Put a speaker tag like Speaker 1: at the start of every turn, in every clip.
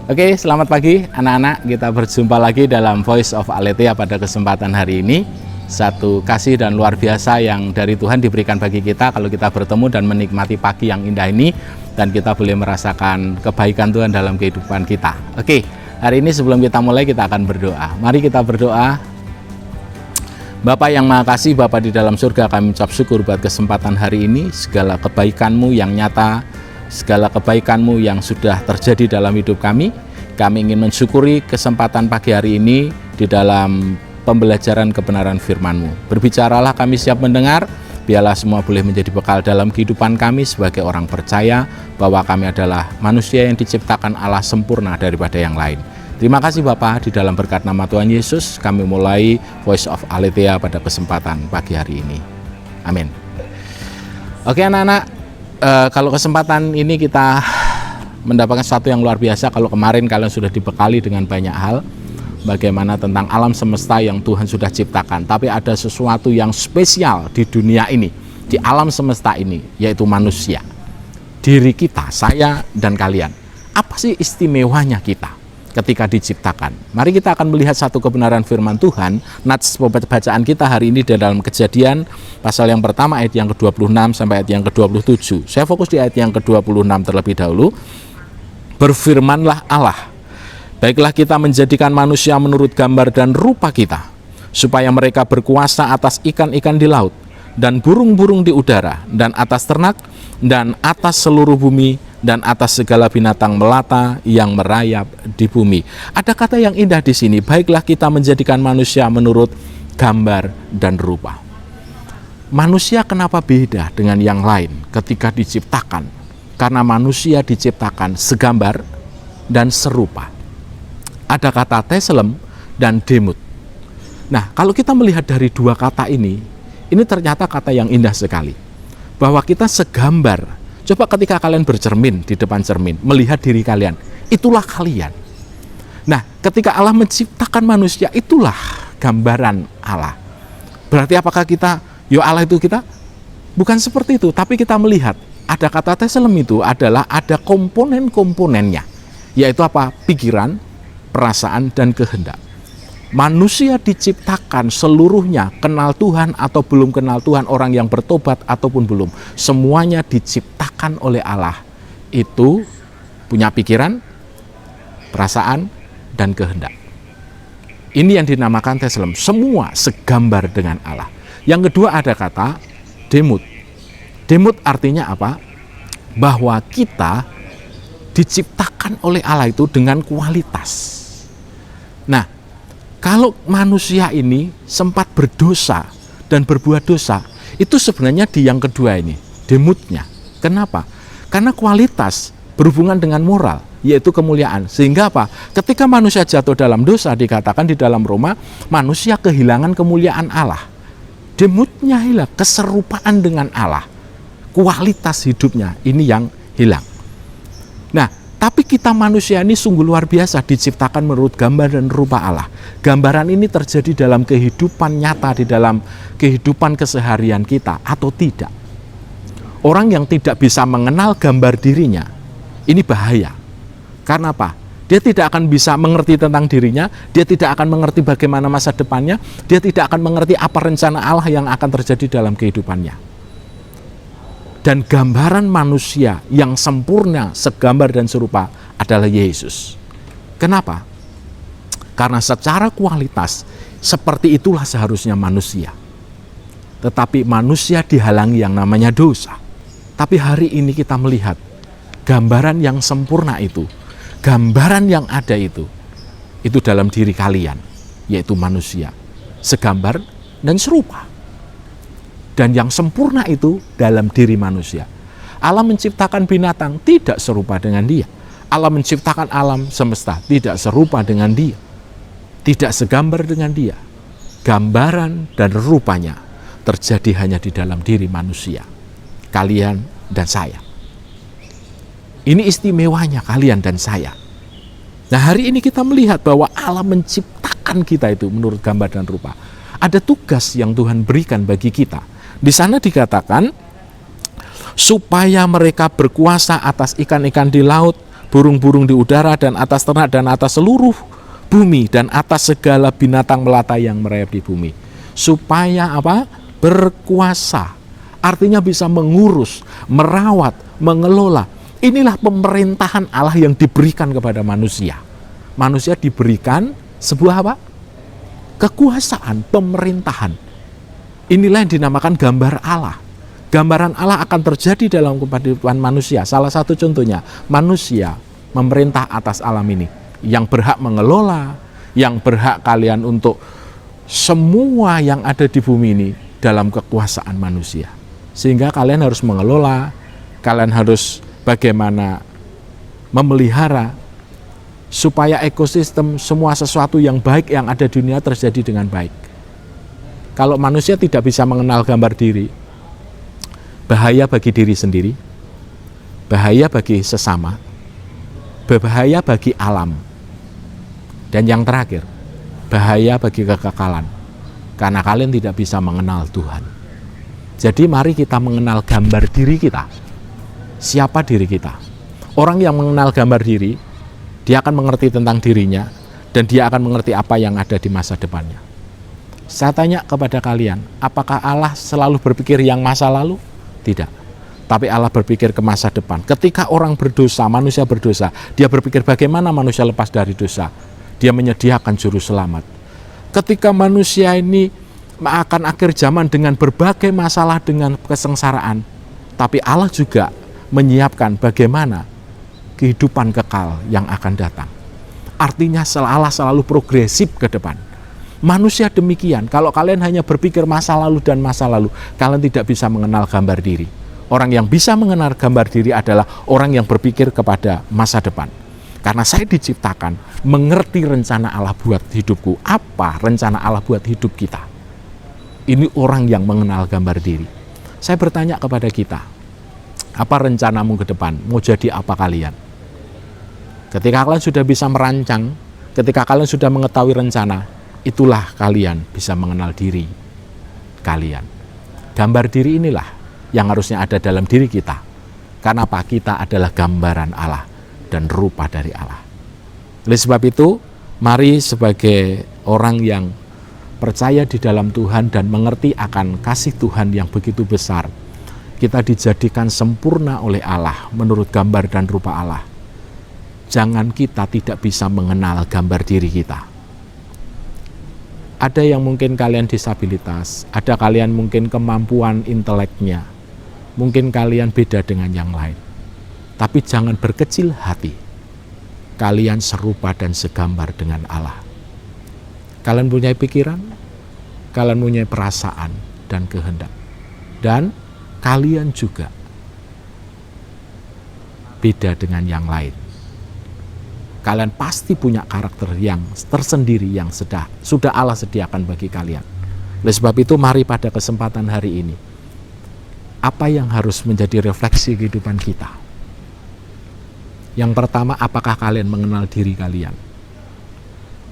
Speaker 1: Oke, selamat pagi anak-anak. Kita berjumpa lagi dalam Voice of Aletheia pada kesempatan hari ini. Satu kasih dan luar biasa yang dari Tuhan diberikan bagi kita kalau kita bertemu dan menikmati pagi yang indah ini, dan kita boleh merasakan kebaikan Tuhan dalam kehidupan kita. Oke, hari ini sebelum kita mulai kita akan berdoa. Mari kita berdoa. Bapa yang Maha Kasih, Bapa di dalam surga, kami ucap syukur buat kesempatan hari ini. Segala kebaikan-Mu yang nyata, segala kebaikan-Mu yang sudah terjadi dalam hidup kami ingin mensyukuri kesempatan pagi hari ini di dalam pembelajaran kebenaran firman-Mu. Berbicaralah, kami siap mendengar, biarlah semua boleh menjadi bekal dalam kehidupan kami sebagai orang percaya bahwa kami adalah manusia yang diciptakan Allah sempurna daripada yang lain. Terima kasih Bapa, di dalam berkat nama Tuhan Yesus kami mulai Voice of Aletheia pada kesempatan pagi hari ini. Amin. Oke anak-anak, kalau kesempatan ini kita mendapatkan sesuatu yang luar biasa. Kalau kemarin kalian sudah dibekali dengan banyak hal, bagaimana tentang alam semesta yang Tuhan sudah ciptakan, tapi ada sesuatu yang spesial di dunia ini, di alam semesta ini, yaitu manusia. Diri kita, saya dan kalian. Apa sih istimewanya kita ketika diciptakan? Mari kita akan melihat satu kebenaran firman Tuhan. Nats bacaan kita hari ini dalam Kejadian pasal yang pertama ayat yang ke-26 sampai ayat yang ke-27. Saya fokus di ayat yang ke-26 terlebih dahulu. Berfirmanlah Allah, baiklah kita menjadikan manusia menurut gambar dan rupa kita, supaya mereka berkuasa atas ikan-ikan di laut, dan burung-burung di udara, dan atas ternak, dan atas seluruh bumi, dan atas segala binatang melata yang merayap di bumi. Ada kata yang indah di sini, baiklah kita menjadikan manusia menurut gambar dan rupa. Manusia kenapa beda dengan yang lain ketika diciptakan? Karena manusia diciptakan segambar dan serupa. Ada kata teslem dan demut. Nah, kalau kita melihat dari dua kata ini ternyata kata yang indah sekali. Bahwa kita segambar. Coba ketika kalian bercermin di depan cermin, melihat diri kalian, itulah kalian. Nah, ketika Allah menciptakan manusia, itulah gambaran Allah. Berarti apakah kita, Allah itu kita? Bukan seperti itu, tapi kita melihat, ada kata teslem itu adalah ada komponen-komponennya. Yaitu apa? Pikiran, perasaan, dan kehendak. Manusia diciptakan seluruhnya kenal Tuhan atau belum kenal Tuhan, orang yang bertobat ataupun belum, semuanya diciptakan oleh Allah. Itu punya pikiran, perasaan, dan kehendak. Ini yang dinamakan teslem, semua segambar dengan Allah. Yang kedua ada kata demut. Demut artinya apa? Bahwa kita diciptakan oleh Allah itu dengan kualitas. Nah, kalau manusia ini sempat berdosa dan berbuat dosa, itu sebenarnya di yang kedua ini, demutnya. Kenapa? Karena kualitas berhubungan dengan moral, yaitu kemuliaan. Sehingga apa? Ketika manusia jatuh dalam dosa, dikatakan di dalam Roma, manusia kehilangan kemuliaan Allah. Demutnya hilang, keserupaan dengan Allah. Kualitas hidupnya ini yang hilang. Nah, tapi kita manusia ini sungguh luar biasa, diciptakan menurut gambar dan rupa Allah. Gambaran ini terjadi dalam kehidupan nyata, di dalam kehidupan keseharian kita atau tidak. Orang yang tidak bisa mengenal gambar dirinya, ini bahaya. Karena apa? Dia tidak akan bisa mengerti tentang dirinya, dia tidak akan mengerti bagaimana masa depannya, dia tidak akan mengerti apa rencana Allah yang akan terjadi dalam kehidupannya. Dan gambaran manusia yang sempurna, segambar dan serupa adalah Yesus. Kenapa? Karena secara kualitas, seperti itulah seharusnya manusia. Tetapi manusia dihalangi yang namanya dosa. Tapi hari ini kita melihat gambaran yang sempurna itu, gambaran yang ada itu dalam diri kalian, yaitu manusia, segambar dan serupa. Dan yang sempurna itu dalam diri manusia. Allah menciptakan binatang tidak serupa dengan dia. Allah menciptakan alam semesta tidak serupa dengan dia. Tidak segambar dengan dia. Gambaran dan rupanya terjadi hanya di dalam diri manusia. Kalian dan saya. Ini istimewanya kalian dan saya. Nah, hari ini kita melihat bahwa Allah menciptakan kita itu menurut gambar dan rupa. Ada tugas yang Tuhan berikan bagi kita. Di sana dikatakan supaya mereka berkuasa atas ikan-ikan di laut, burung-burung di udara dan atas ternak dan atas seluruh bumi dan atas segala binatang melata yang merayap di bumi. Supaya apa? Berkuasa. Artinya bisa mengurus, merawat, mengelola. Inilah pemerintahan Allah yang diberikan kepada manusia. Manusia diberikan sebuah apa? Kekuasaan, pemerintahan. Inilah yang dinamakan gambar Allah. Gambaran Allah akan terjadi dalam kehidupan manusia. Salah satu contohnya, manusia memerintah atas alam ini. Yang berhak mengelola, yang berhak kalian untuk semua yang ada di bumi ini dalam kekuasaan manusia. Sehingga kalian harus mengelola, kalian harus bagaimana memelihara, supaya ekosistem semua sesuatu yang baik yang ada di dunia terjadi dengan baik. Kalau manusia tidak bisa mengenal gambar diri, bahaya bagi diri sendiri, bahaya bagi sesama, berbahaya bagi alam, dan yang terakhir, bahaya bagi kekekalan, karena kalian tidak bisa mengenal Tuhan. Jadi mari kita mengenal gambar diri kita. Siapa diri kita? Orang yang mengenal gambar diri, dia akan mengerti tentang dirinya, dan dia akan mengerti apa yang ada di masa depannya. Saya tanya kepada kalian, apakah Allah selalu berpikir yang masa lalu? Tidak. Tapi Allah berpikir ke masa depan. Ketika orang berdosa, manusia berdosa, dia berpikir bagaimana manusia lepas dari dosa. Dia menyediakan juru selamat. Ketika manusia ini akan akhir zaman dengan berbagai masalah, dengan kesengsaraan, tapi Allah juga menyiapkan bagaimana kehidupan kekal yang akan datang. Artinya Allah selalu progresif ke depan. Manusia demikian. Kalau kalian hanya berpikir masa lalu dan masa lalu, kalian tidak bisa mengenal gambar diri. Orang yang bisa mengenal gambar diri adalah orang yang berpikir kepada masa depan. Karena saya diciptakan mengerti rencana Allah buat hidupku. Apa rencana Allah buat hidup kita? Ini orang yang mengenal gambar diri. Saya bertanya kepada kita, apa rencanamu ke depan? Mau jadi apa kalian? Ketika kalian sudah bisa merancang, ketika kalian sudah mengetahui rencana, itulah kalian bisa mengenal diri kalian. Gambar diri inilah yang harusnya ada dalam diri kita. Karena apa? Kita adalah gambaran Allah dan rupa dari Allah. Oleh sebab itu, mari sebagai orang yang percaya di dalam Tuhan dan mengerti akan kasih Tuhan yang begitu besar, kita dijadikan sempurna oleh Allah menurut gambar dan rupa Allah. Jangan kita tidak bisa mengenal gambar diri kita. Ada yang mungkin kalian disabilitas, ada kalian mungkin kemampuan inteleknya, mungkin kalian beda dengan yang lain. Tapi jangan berkecil hati. Kalian serupa dan segambar dengan Allah. Kalian punya pikiran, kalian punya perasaan dan kehendak. Dan kalian juga beda dengan yang lain. Kalian pasti punya karakter yang tersendiri yang sudah Allah sediakan bagi kalian. Oleh sebab itu, mari pada kesempatan hari ini, apa yang harus menjadi refleksi kehidupan kita? Yang pertama, apakah kalian mengenal diri kalian?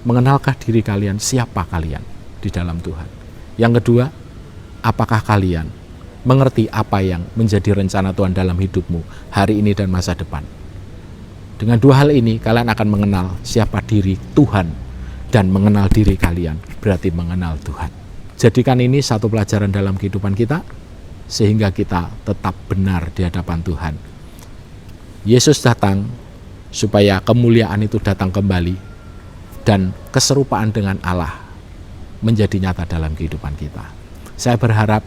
Speaker 1: Mengenalkah diri kalian siapa kalian di dalam Tuhan? Yang kedua, apakah kalian mengerti apa yang menjadi rencana Tuhan dalam hidupmu hari ini dan masa depan? Dengan dua hal ini, kalian akan mengenal siapa diri Tuhan, dan mengenal diri kalian berarti mengenal Tuhan. Jadikan ini satu pelajaran dalam kehidupan kita, sehingga kita tetap benar di hadapan Tuhan. Yesus datang supaya kemuliaan itu datang kembali, dan keserupaan dengan Allah menjadi nyata dalam kehidupan kita. Saya berharap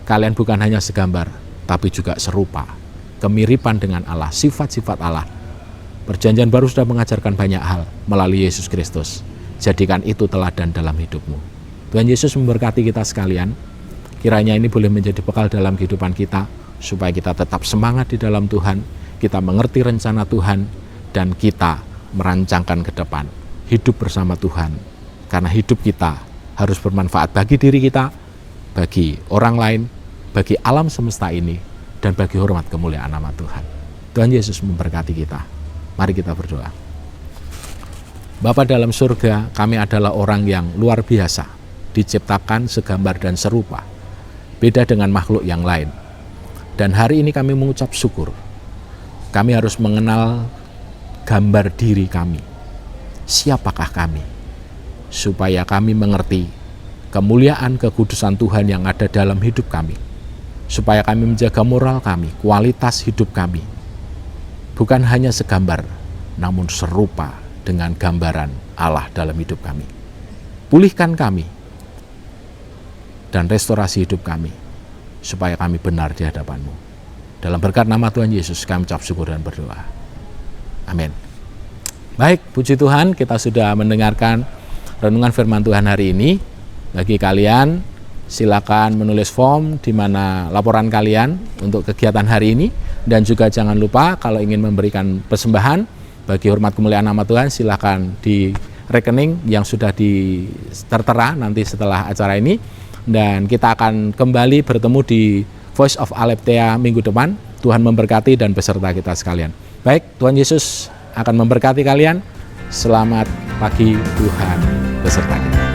Speaker 1: kalian bukan hanya segambar, tapi juga serupa, kemiripan dengan Allah, sifat-sifat Allah. Perjanjian baru sudah mengajarkan banyak hal melalui Yesus Kristus. Jadikan itu teladan dalam hidupmu. Tuhan Yesus memberkati kita sekalian. Kiranya ini boleh menjadi bekal dalam kehidupan kita, supaya kita tetap semangat di dalam Tuhan, kita mengerti rencana Tuhan, dan kita merancangkan ke depan hidup bersama Tuhan. Karena hidup kita harus bermanfaat bagi diri kita, bagi orang lain, bagi alam semesta ini, dan bagi hormat kemuliaan nama Tuhan. Tuhan Yesus memberkati kita. Mari kita berdoa. Bapa dalam surga, kami adalah orang yang luar biasa, diciptakan segambar dan serupa, beda dengan makhluk yang lain. Dan hari ini kami mengucap syukur. Kami harus mengenal gambar diri kami. Siapakah kami? Supaya kami mengerti kemuliaan kekudusan Tuhan yang ada dalam hidup kami. Supaya kami menjaga moral kami, kualitas hidup kami. Bukan hanya segambar, namun serupa dengan gambaran Allah dalam hidup kami. Pulihkan kami dan restorasi hidup kami, supaya kami benar di hadapan-Mu. Dalam berkat nama Tuhan Yesus kami ucap syukur dan berdoa. Amin. Baik, puji Tuhan, kita sudah mendengarkan renungan firman Tuhan hari ini. Bagi kalian, silakan menulis form di mana laporan kalian untuk kegiatan hari ini. Dan juga jangan lupa kalau ingin memberikan persembahan bagi hormat kemuliaan nama Tuhan, silakan di rekening yang sudah tertera nanti setelah acara ini. Dan kita akan kembali bertemu di Voice of Aletheia minggu depan. Tuhan memberkati dan beserta kita sekalian. Baik, Tuhan Yesus akan memberkati kalian. Selamat pagi, Tuhan beserta kita.